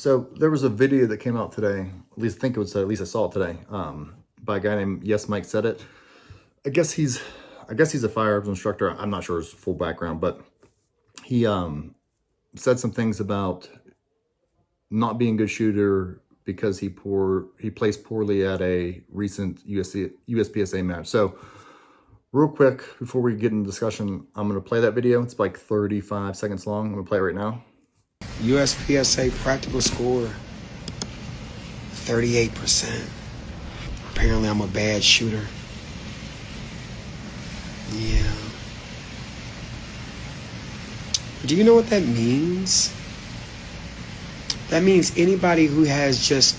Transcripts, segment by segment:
So there was a video that came out today, at least I think it was, at least I saw it today, by a guy named Yes Mike Said It. I guess he's a firearms instructor. I'm not sure his full background, but he said some things about not being a good shooter because he placed poorly at a recent USPSA match. So real quick, before we get into discussion, I'm going to play that video. It's like 35 seconds long. I'm going to play it right now. USPSA practical score, 38%. Apparently I'm a bad shooter. Yeah. Do you know what that means? That means anybody who has just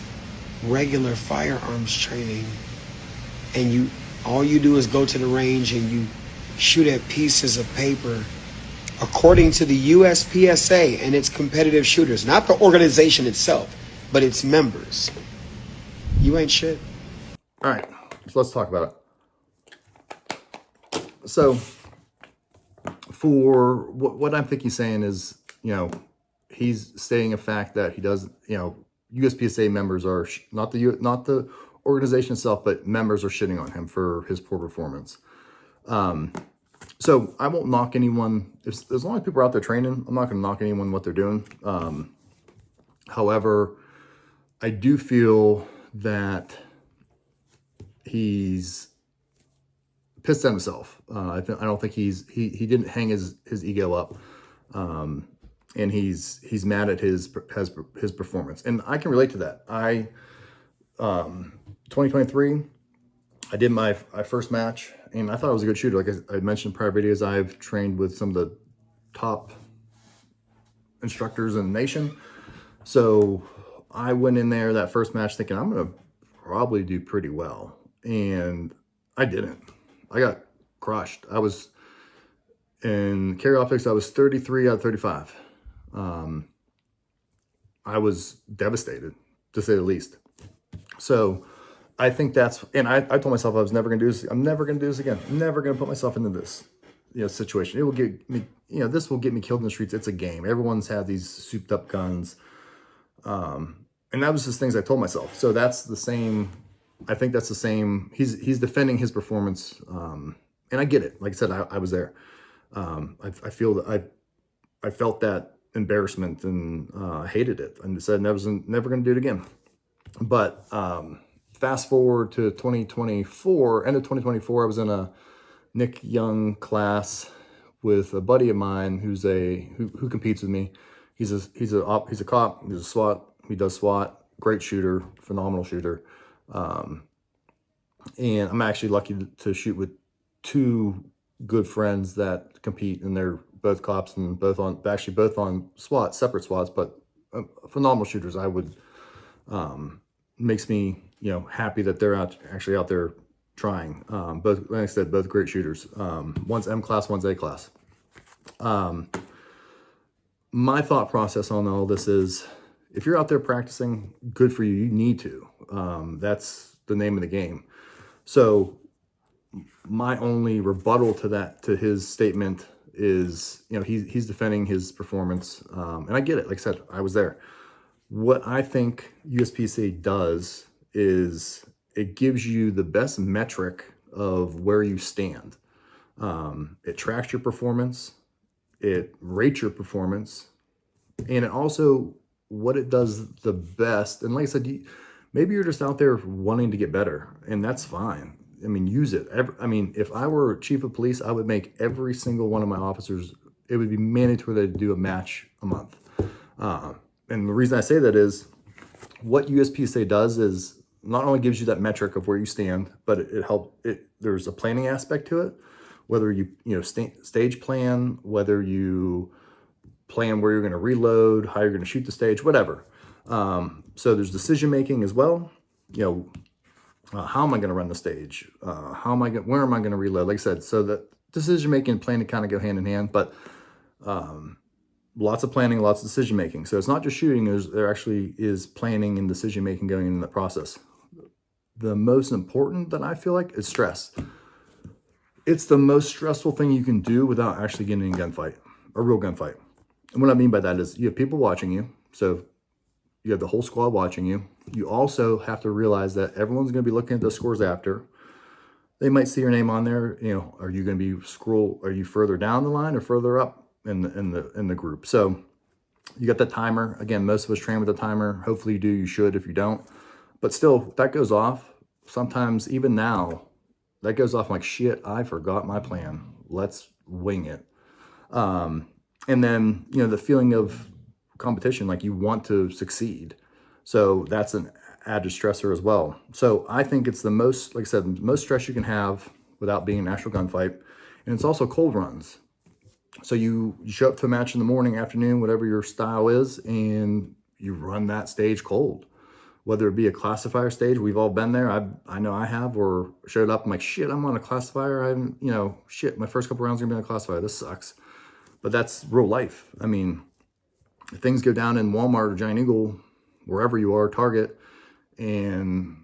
regular firearms training and all you do is go to the range and you shoot at pieces of paper, according to the USPSA and its competitive shooters, not the organization itself, but its members, you ain't shit. All right, so let's talk about it. So for what I think he's saying is, he's stating a fact that he does, USPSA members are not the organization itself, but members are shitting on him for his poor performance. So I won't knock anyone. As long as people are out there training, I'm not going to knock anyone what they're doing. However, I do feel that he's pissed at himself. I don't think he didn't hang his ego up, and he's mad at his performance, and I can relate to that. 2023, I did my first match, and I thought I was a good shooter. Like I mentioned in prior videos, I've trained with some of the top instructors in the nation. So I went in there that first match thinking I'm going to probably do pretty well. And I didn't. I got crushed. I was in carry optics. I was 33 out of 35. I was devastated, to say the least. So I think and I told myself I was never going to do this. I'm never going to do this again. I'm never going to put myself into this, situation. It will get me, this will get me killed in the streets. It's a game. Everyone's had these souped up guns. And that was just things I told myself. So that's the same. I think that's the same. He's defending his performance. And I get it. Like I said, I was there. I feel that I felt that embarrassment and hated it, and said I was never going to do it again. But fast forward to 2024, end of 2024, I was in a Nick Young class with a buddy of mine who competes with me. He's a cop. He's a SWAT. He does SWAT. Great shooter, phenomenal shooter. And I'm actually lucky to shoot with two good friends that compete, and they're both cops and both on SWAT, separate SWATs, but phenomenal shooters. I would makes me happy that they're actually out there trying. Both, like I said, both great shooters. One's M class, one's A class. My thought process on all this is, if you're out there practicing, good for you. You need to. That's the name of the game. So my only rebuttal to his statement is, he's defending his performance. And I get it. Like I said, I was there. What I think USPSA does is it gives you the best metric of where you stand. It tracks your performance. It rates your performance. And it also, what it does the best, and like I said, maybe you're just out there wanting to get better, and that's fine. I mean, use it. If I were chief of police, I would make every single one of my officers, it would be mandatory to do a match a month. And the reason I say that is, what USPSA does is not only gives you that metric of where you stand, but there's a planning aspect to it. Whether you stage plan, whether you plan where you're going to reload, how you're going to shoot the stage, whatever. So there's decision making as well. How am I going to run the stage? Where am I going to reload? Like I said, so that decision making and planning kind of go hand in hand, but lots of planning, lots of decision making. So it's not just shooting. There actually is planning and decision making going in the process. The most important that I feel like is stress. It's the most stressful thing you can do without actually getting in a gunfight, a real gunfight. And what I mean by that is you have people watching you. So You have the whole squad watching you. You also have to realize that everyone's going to be looking at the scores after. They might see your name on there. You know, are you going to be are you further down the line or further up in the group? So you got the timer. Again, most of us train with a timer. Hopefully you do, you should if you don't. But still, that goes off. Sometimes, even now, that goes off. I'm like, shit, I forgot my plan. Let's wing it. And then, you know, the feeling of competition, like you want to succeed. So that's an added stressor as well. So I think it's the most, like I said, the most stress you can have without being an actual gunfight. And it's also cold runs. So you show up to a match in the morning, afternoon, whatever your style is, and you run that stage cold. Whether it be a classifier stage, we've all been there. I know I have, or showed up, I'm like, shit, I'm on a classifier. Shit, my first couple rounds are gonna be on a classifier. This sucks. But that's real life. I mean, if things go down in Walmart or Giant Eagle, wherever you are, Target, and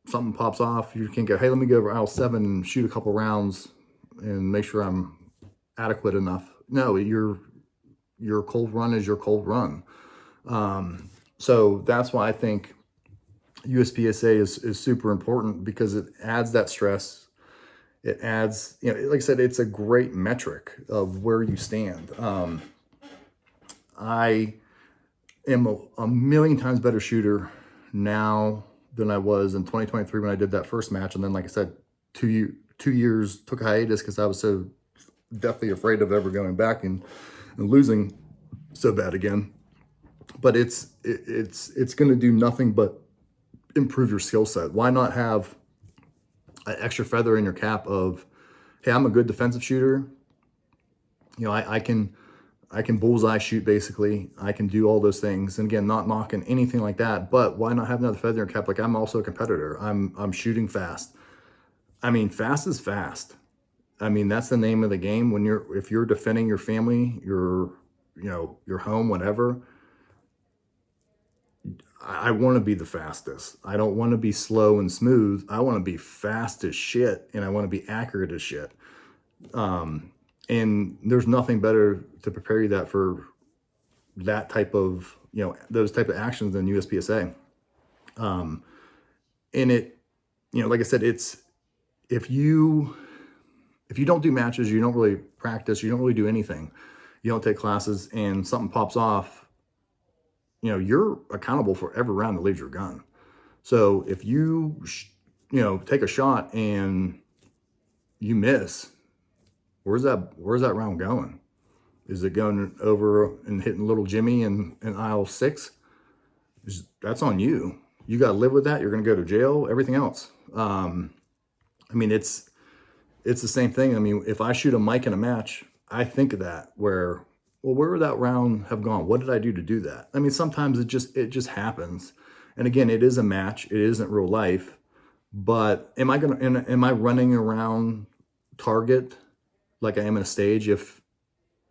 something pops off, you can go, hey, let me go over aisle 7 and shoot a couple rounds and make sure I'm adequate enough. No, your cold run is your cold run. So that's why I think USPSA is super important, because it adds that stress. It adds, you know, like I said, it's a great metric of where you stand. I am a million times better shooter now than I was in 2023 when I did that first match. And then, like I said, 2 years took a hiatus because I was so deathly afraid of ever going back and losing so bad again. But it's going to do nothing but improve your skill set. Why not have an extra feather in your cap of, hey, I'm a good defensive shooter. You know, I can bullseye shoot, basically. I can do all those things. And again, not knocking anything like that, but why not have another feather in your cap? Like, I'm also a competitor. I'm shooting fast. I mean, fast is fast. I mean, that's the name of the game. If you're defending your family, your home, whatever, I want to be the fastest. I don't want to be slow and smooth. I want to be fast as shit, and I want to be accurate as shit. And there's nothing better to prepare you for that type of, those type of actions than USPSA. And it, like I said, it's, if you don't do matches, you don't really practice, you don't really do anything, you don't take classes, and something pops off, you're accountable for every round that leaves your gun. So if you, take a shot and you miss, where's that round going? Is it going over and hitting little Jimmy in aisle 6? That's on you. You got to live with that. You're going to go to jail, everything else. I mean, it's the same thing. I mean, if I shoot a mic in a match, I think of that, where would that round have gone? What did I do to do that? I mean, sometimes it just happens. And again, it is a match. It isn't real life. But am I running around target like I am in a stage if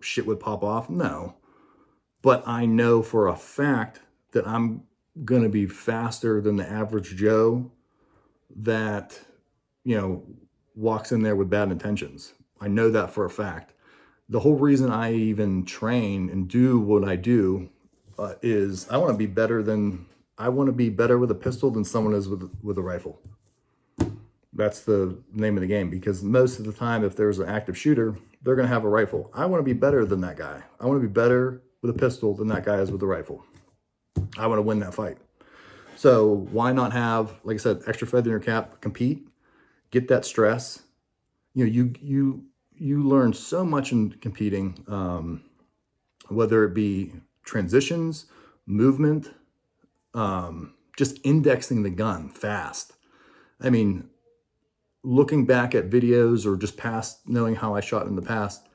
shit would pop off? No. But I know for a fact that I'm going to be faster than the average Joe that, walks in there with bad intentions. I know that for a fact. The whole reason I even train and do what I do is I want to be better with a pistol than someone is with a rifle. That's the name of the game, because most of the time, if there's an active shooter, they're going to have a rifle. I want to be better than that guy. I want to be better with a pistol than that guy is with a rifle. I want to win that fight. So why not have, like I said, extra feather in your cap, compete, get that stress. You learn so much in competing, whether it be transitions, movement, just indexing the gun fast. I mean, looking back at videos or just past knowing how I shot in the past,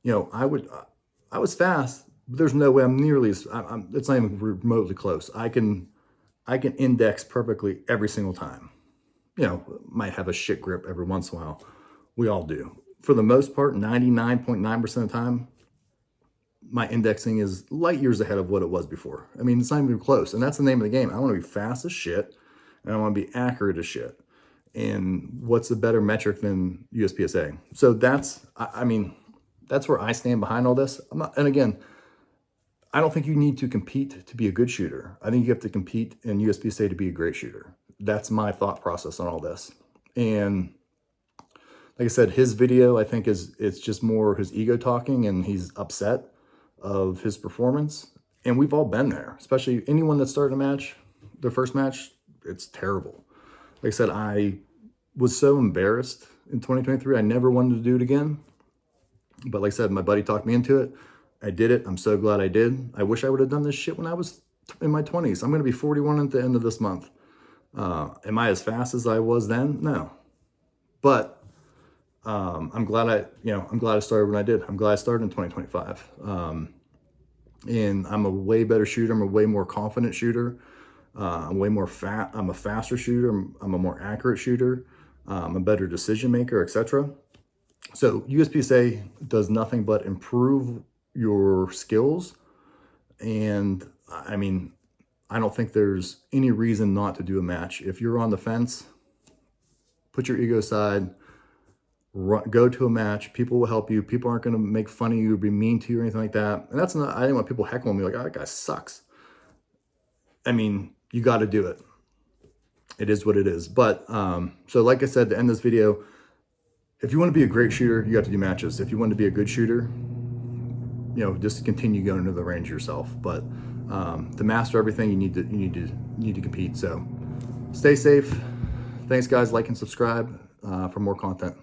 I was fast, but there's no way I'm nearly as, it's not even remotely close. I can index perfectly every single time. Might have a shit grip every once in a while. We all do. For the most part, 99.9% of the time, my indexing is light years ahead of what it was before. I mean, it's not even close. And that's the name of the game. I want to be fast as shit, and I want to be accurate as shit. And what's a better metric than USPSA? So that's where I stand behind all this. And again, I don't think you need to compete to be a good shooter. I think you have to compete in USPSA to be a great shooter. That's my thought process on all this. And like I said, his video, I think it's just more his ego talking, and he's upset of his performance. And we've all been there, especially anyone that's starting a match, their first match, it's terrible. Like I said, I was so embarrassed in 2023. I never wanted to do it again. But like I said, my buddy talked me into it. I did it. I'm so glad I did. I wish I would have done this shit when I was in my 20s. I'm going to be 41 at the end of this month. Am I as fast as I was then? No. But I'm glad I started when I did. I'm glad I started in 2025. And I'm a way better shooter. I'm a way more confident shooter. I'm a faster shooter. I'm a more accurate shooter. I'm a better decision maker, etc. So USPSA does nothing but improve your skills. And I mean, I don't think there's any reason not to do a match. If you're on the fence, put your ego aside, go to a match. People will help you. People aren't going to make fun of you or be mean to you or anything like that. And that's not, I didn't want people heckling me like, oh, that guy sucks. I mean, you got to do it. It is what it is. But so like I said, to end this video, if you want to be a great shooter, you have to do matches. If you want to be a good shooter, just continue going into the range yourself. But to master everything, you need to compete. So stay safe. Thanks, guys. Like and subscribe for more content.